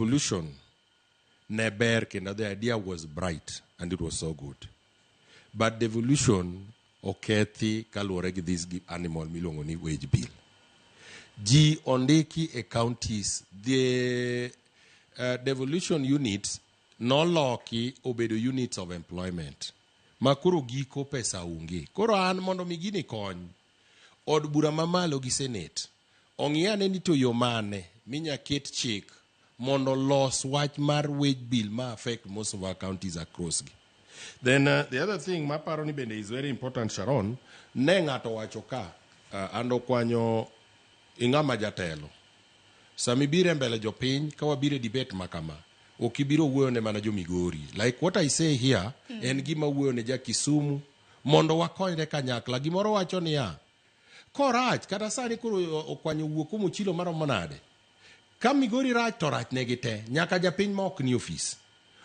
Evolution neber kendo the idea was bright and it was so good. But devolution okethi kaluwore gi this animal miluongo ni wage bill. Ji ondiki e counties the devolution units noloki obedo units of employment. Makuro giko pesa unge. Koro an mondo mi gini kony od bura mamalo gi senate. Ong'iyane ni to yo mane minya ket chik mondo los wach mar wage bill ma affect most of our counties across. Then the other thing ma paro ni bende is very important, Sharon, ne ng'ato wacho ka ando kwanyo ing'ama jatelo. Sami bire mbele jopiny ka wabire debate makama. Okibiro wuoyo ne mana jo Migori. Like what I say here, en gima wuoyo ne ja Kisumu mondo wakonyre kanyakla. Gimoro wacho ni ya. Korach kata sani kuro okwanyo wuoko michulo maromo nade. Ka Migori rach to rach ne gite nyaka japiny ma ok ni office.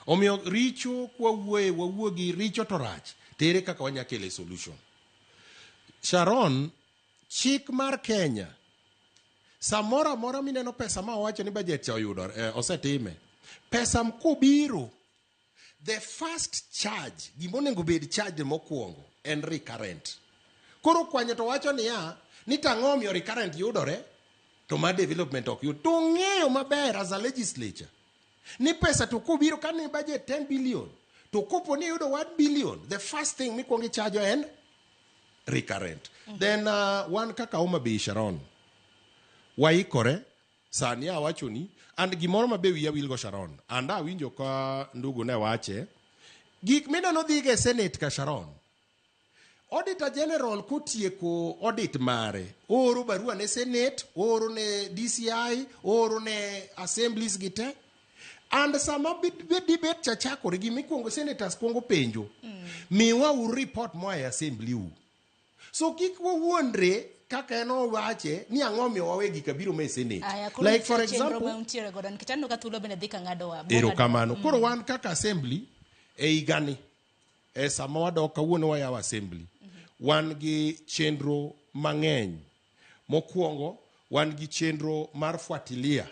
Omiyo richo kwa wuo gi richo to rach. Tere kaka wanyakele solution. Sharon, chik mar Kenya. Samora mora mineno pesa ma wacho ni budget cha oyudo osetime. Pesa mkubiro. The first charge, gimonengo bed charge mokwongo en recurrent. Koro kwanya to wacho ni ya ni tang'omiyo recurrent yudore to ma development ok yud. To ng'eyo maber as a legislature. Ni pesa to kubiro ka ni budget 10 billion. To kopo ni yudo 1 billion. The first thing mikwongi charge en recurrent. Then one kaka Homa Bay Sharon. Waikore sani awacho ni and gimoro mabe wiya wilgo Sharon. And awinjo ka ndugu ne wache. Gik mineno dhige Senate ka Sharon. Auditor General kotieko audit mare. Oro barua ne Senate, oro ne DCI, oro ne assemblies gite. And sama debate chachakore gi mikwongo Senetas kwongo penjo. Miwa u report moa e assembly u. So kik wawuondre kaka eno wache ni ang'omiyo wawegi kabiro me Senate. Like for example, ero kamano. Koro wan kaka assembly e igani. E sama wadok kawuono wayaw assembly. Wan gi chenro mang'eny. Mokwongo, wan gi chenro mar fuatilia.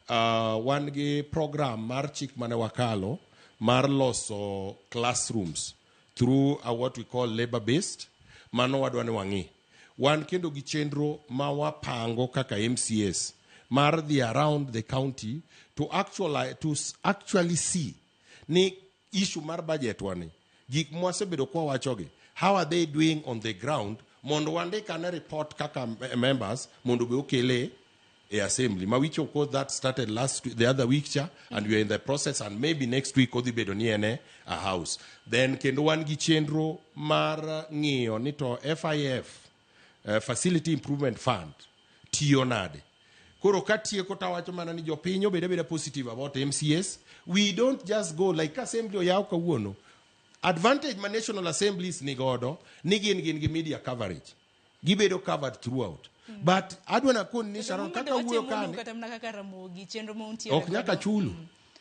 Wan gi program mar chik mane wakalo mar loso classrooms through what we call labor-based. Mano wadwa ni wang'i. Wan kendo gi chenro ma wapango kaka MCS mar the around the county to actually see ni issue mar budget wani. Gik mwasebedo kwa wachoge. How are they doing on the ground? Mondo wande kana report kaka members mondo be okele a assembly. Ma which of course that started the other week and we are in the process and maybe next week odi bedo ni ene a house. Then kendo wan gi chenro mar ng'iyo ni to FIF Facility Improvement Fund tiyo nade. Koro katie kota wacho mana ni jopinyo beda positive about MCS. We don't just go like assembly o yaw kawuono. Advantage ma National Assemblies ni godo ni gin media coverage. Gibedo covered throughout. But adwana kun ni Sharon kaka wuoyo kane. Ok nyaka chulo.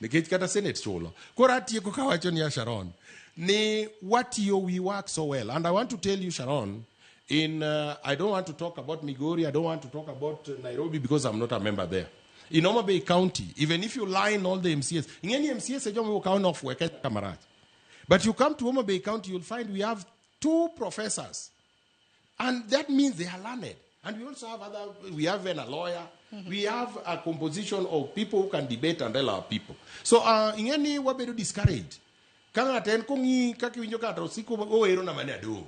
Nikech kata Senate chulo. Koro atieko ka wacho ni Sharon. Ni we work so well. And I want to tell you Sharon, I don't want to talk about Migori, I don't want to talk about Nairobi because I'm not a member there. In Homa Bay County, even if you line all the MCS, in any MCS, you will count off work camarade. But you come to Homa Bay County, you'll find we have 2 professors. And that means they are learned. And we also have we have a lawyer, we have a composition of people who can debate and tell our people. So, in any way, we discouraged. Kanga ten kongi kakiwinjo kata osiko ero na mane ado.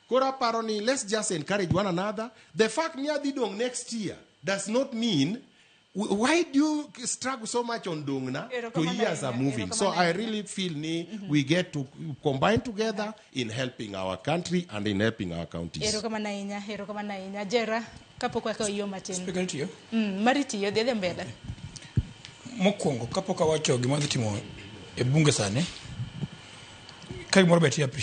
Kora paroni, let's just encourage one another. The fact niya didong next year does not mean why do you struggle so much on dongna to years are moving. So I really feel we get to combine together in helping our country and in helping our counties. Jera kapok waka iyo matin. Speaking to you. Mariti yo dede mbele. Mokwongo kapok awacho gima dhi timo e bunge sani. Kai moro beti appreciate